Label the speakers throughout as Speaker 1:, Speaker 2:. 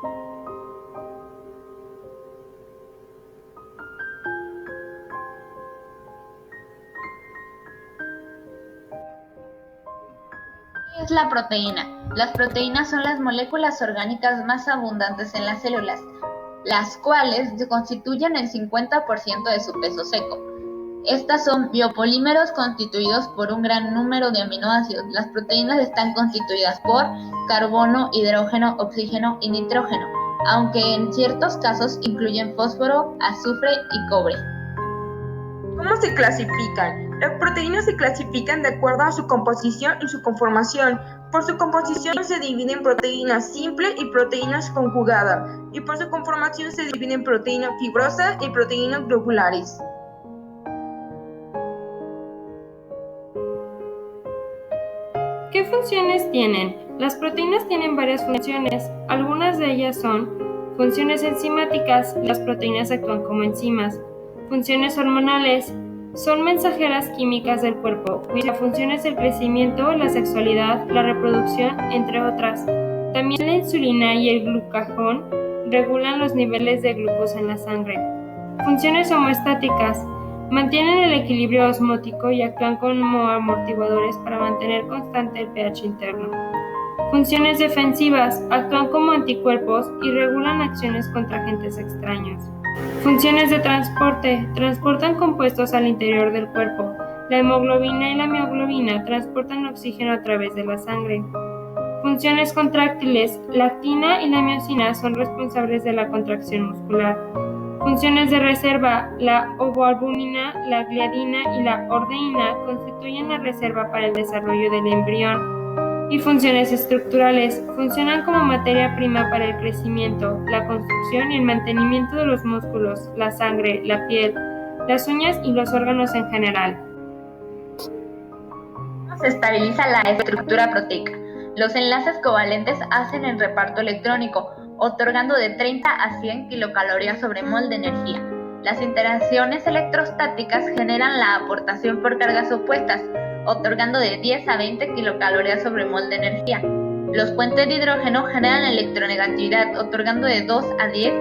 Speaker 1: ¿Qué es la proteína? Las proteínas son las moléculas orgánicas más abundantes en las células, las cuales constituyen el 50% de su peso seco. Estas son biopolímeros constituidos por un gran número de aminoácidos. Las proteínas están constituidas por carbono, hidrógeno, oxígeno y nitrógeno, aunque en ciertos casos incluyen fósforo, azufre y cobre.
Speaker 2: ¿Cómo se clasifican? Las proteínas se clasifican de acuerdo a su composición y su conformación. Por su composición se dividen en proteínas simples y proteínas conjugadas, y por su conformación se dividen en proteínas fibrosas y proteínas globulares.
Speaker 3: ¿Qué funciones tienen? Las proteínas tienen varias funciones. Algunas de ellas son funciones enzimáticas, las proteínas actúan como enzimas. Funciones hormonales, son mensajeras químicas del cuerpo, cuya función es el crecimiento, la sexualidad, la reproducción, entre otras. También la insulina y el glucagón regulan los niveles de glucosa en la sangre. Funciones homeostáticas, mantienen el equilibrio osmótico y actúan como amortiguadores para mantener constante el pH interno. Funciones defensivas, actúan como anticuerpos y regulan acciones contra agentes extraños. Funciones de transporte, transportan compuestos al interior del cuerpo. La hemoglobina y la mioglobina transportan oxígeno a través de la sangre. Funciones contráctiles, la actina y la miosina son responsables de la contracción muscular. Funciones de reserva, la ovoalbumina, la gliadina y la ordeína constituyen la reserva para el desarrollo del embrión. Y funciones estructurales, funcionan como materia prima para el crecimiento, la construcción y el mantenimiento de los músculos, la sangre, la piel, las uñas y los órganos en general.
Speaker 1: Se estabiliza la estructura proteica. Los enlaces covalentes hacen el reparto electrónico, otorgando de 30 a 100 kilocalorías sobre mol de energía. Las interacciones electrostáticas generan la aportación por cargas opuestas, otorgando de 10 a 20 kilocalorías sobre mol de energía. Los puentes de hidrógeno generan electronegatividad, otorgando de 2 a 10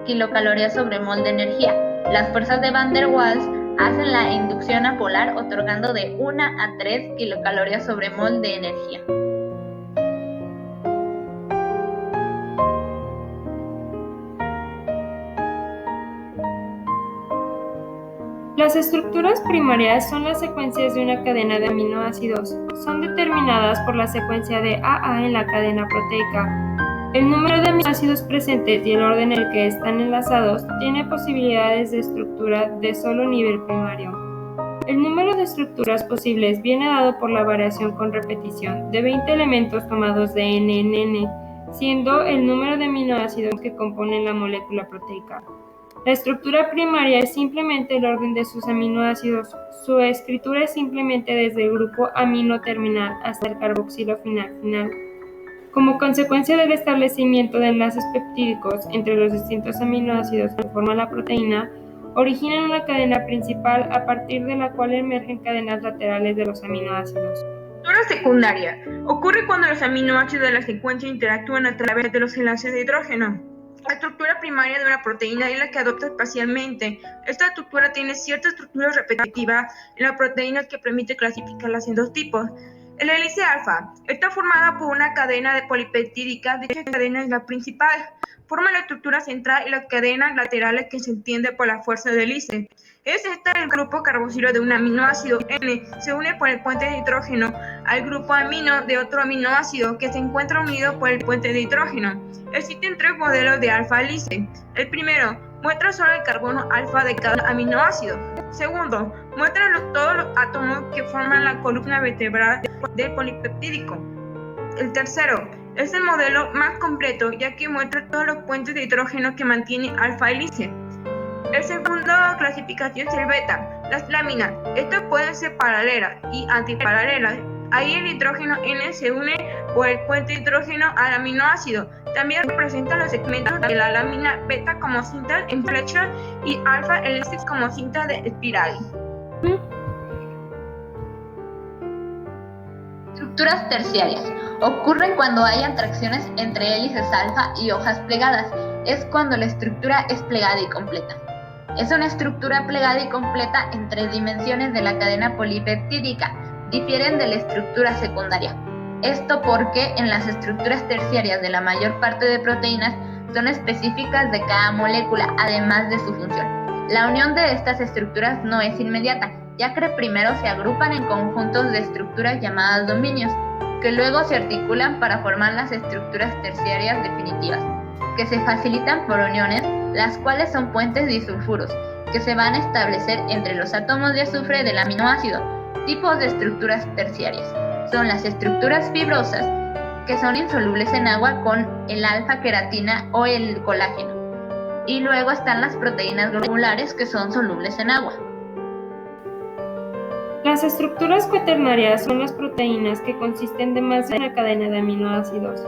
Speaker 1: kilocalorías sobre mol de energía. Las fuerzas de Van der Waals hacen la inducción apolar, otorgando de 1 a 3 kilocalorías sobre mol de energía.
Speaker 3: Las estructuras primarias son las secuencias de una cadena de aminoácidos. Son determinadas por la secuencia de AA en la cadena proteica. El número de aminoácidos presentes y el orden en el que están enlazados tiene posibilidades de estructura de solo nivel primario. El número de estructuras posibles viene dado por la variación con repetición de 20 elementos tomados de N en N, siendo el número de aminoácidos que componen la molécula proteica. La estructura primaria es simplemente el orden de sus aminoácidos. Su escritura es simplemente desde el grupo amino terminal hasta el carboxilo final. Como consecuencia del establecimiento de enlaces peptídicos entre los distintos aminoácidos que forman la proteína, originan una cadena principal a partir de la cual emergen cadenas laterales de los aminoácidos.
Speaker 2: Estructura secundaria. Ocurre cuando los aminoácidos de la secuencia interactúan a través de los enlaces de hidrógeno. La estructura primaria de una proteína es la que adopta espacialmente. Esta estructura tiene cierta estructura repetitiva en la proteína que permite clasificarlas en dos tipos. El hélice alfa está formada por una cadena polipeptídica. Dicha cadena es la principal. Forma la estructura central y las cadenas laterales que se entiende por la fuerza de hélice. Es esta el grupo carboxilo de un aminoácido N. Se une por el puente de hidrógeno al grupo amino de otro aminoácido que se encuentra unido por el puente de hidrógeno. Existen tres modelos de alfa-hélice. El primero muestra solo el carbono alfa de cada aminoácido. Segundo, muestra todos los átomos que forman la columna vertebral del polipeptídico. El tercero es el modelo más completo, ya que muestra todos los puentes de hidrógeno que mantiene alfa-hélice. El segundo clasificación es el beta, las láminas. Estas pueden ser paralelas y antiparalelas. Ahí el hidrógeno N se une por el puente de hidrógeno al aminoácido. También representan los segmentos de la lámina beta como cintas en flecha y alfa-hélices como cintas de espiral.
Speaker 1: Estructuras terciarias. Ocurren cuando hay atracciones entre hélices alfa y hojas plegadas. Es cuando la estructura es plegada y completa. Es una estructura plegada y completa en 3 dimensiones de la cadena polipeptídica. Difieren de la estructura secundaria. Esto porque en las estructuras terciarias de la mayor parte de proteínas son específicas de cada molécula, además de su función. La unión de estas estructuras no es inmediata, ya que primero se agrupan en conjuntos de estructuras llamadas dominios, que luego se articulan para formar las estructuras terciarias definitivas, que se facilitan por uniones, las cuales son puentes disulfuros, que se van a establecer entre los átomos de azufre del aminoácido. Tipos de estructuras terciarias son las estructuras fibrosas, que son insolubles en agua con el alfa-queratina o el colágeno, y luego están las proteínas globulares, que son solubles en agua.
Speaker 3: Las estructuras cuaternarias son las proteínas que consisten de más de una cadena de aminoácidos.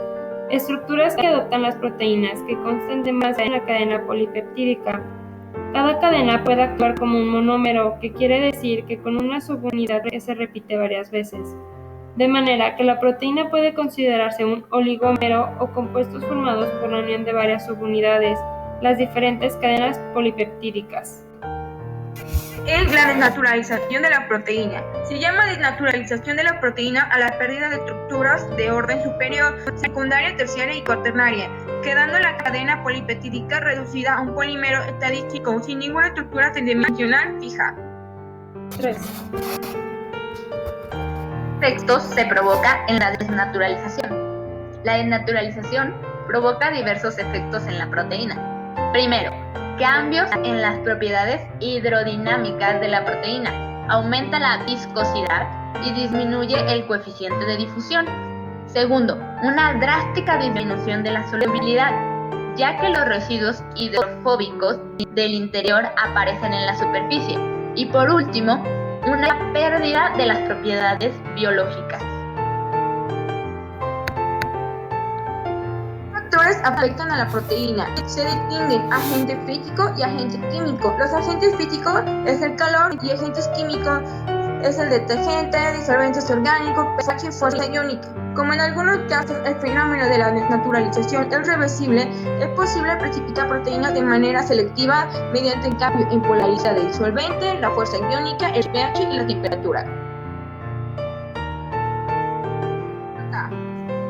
Speaker 3: Estructuras que adoptan las proteínas que constan de más de una cadena polipeptídica. Cada cadena puede actuar como un monómero, que quiere decir que con una subunidad que se repite varias veces. De manera que la proteína puede considerarse un oligómero o compuestos formados por la unión de varias subunidades, las diferentes cadenas polipeptídicas.
Speaker 2: Es la desnaturalización de la proteína. Se llama desnaturalización de la proteína a la pérdida de estructuras de orden superior, secundaria, terciaria y cuaternaria, quedando la cadena polipeptídica reducida a un polímero estadístico sin ninguna estructura tridimensional fija.
Speaker 3: 3.
Speaker 1: Efectos se provoca en la desnaturalización. La desnaturalización provoca diversos efectos en la proteína. Primero, cambios en las propiedades hidrodinámicas de la proteína. Aumenta la viscosidad y disminuye el coeficiente de difusión. Segundo, una drástica disminución de la solubilidad, ya que los residuos hidrofóbicos del interior aparecen en la superficie. Y por último, una pérdida de las propiedades biológicas.
Speaker 2: Factores afectan a la proteína. Se distinguen agente físico y agente químico. Los agentes físicos es el calor y agentes químicos es el detergente, disolventes orgánicos, pH y fuerza iónica. Como en algunos casos el fenómeno de la desnaturalización es reversible, es posible precipitar proteínas de manera selectiva mediante el cambio en polaridad del disolvente, la fuerza iónica, el pH y la temperatura.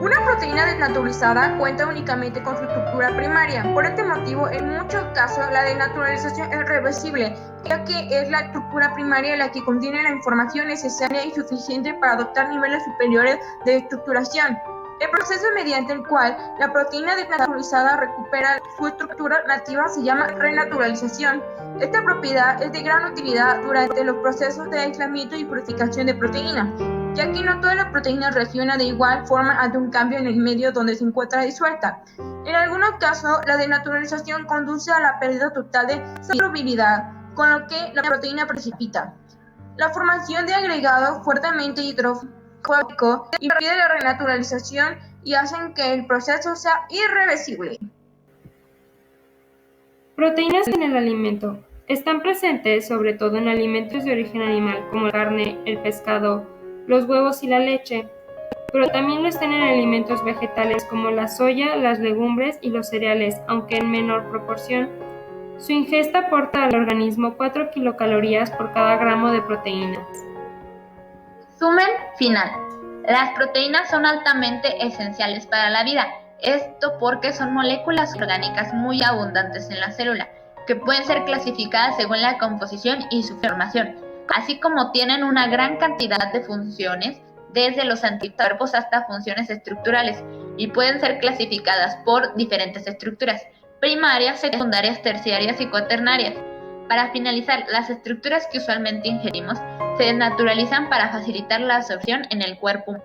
Speaker 2: Una proteína desnaturalizada cuenta únicamente con su estructura primaria. Por este motivo, en muchos casos, la desnaturalización es reversible, ya que es la estructura primaria la que contiene la información necesaria y suficiente para adoptar niveles superiores de estructuración. El proceso mediante el cual la proteína desnaturalizada recupera su estructura nativa se llama renaturalización. Esta propiedad es de gran utilidad durante los procesos de aislamiento y purificación de proteínas, ya que no toda la proteína reacciona de igual forma ante un cambio en el medio donde se encuentra disuelta. En algunos casos, la desnaturalización conduce a la pérdida total de solubilidad, con lo que la proteína precipita. La formación de agregados fuertemente hidrofóbicos impide la renaturalización y hacen que el proceso sea irreversible.
Speaker 3: Proteínas en el alimento. Están presentes sobre todo en alimentos de origen animal como la carne, el pescado, los huevos y la leche, pero también lo están en alimentos vegetales como la soya, las legumbres y los cereales, aunque en menor proporción. Su ingesta aporta al organismo 4 kilocalorías por cada gramo de proteína.
Speaker 1: Resumen final. Las proteínas son altamente esenciales para la vida. Esto porque son moléculas orgánicas muy abundantes en la célula, que pueden ser clasificadas según la composición y su formación, así como tienen una gran cantidad de funciones, desde los anticuerpos hasta funciones estructurales, y pueden ser clasificadas por diferentes estructuras: primarias, secundarias, terciarias y cuaternarias. Para finalizar, las estructuras que usualmente ingerimos se desnaturalizan para facilitar la absorción en el cuerpo humano.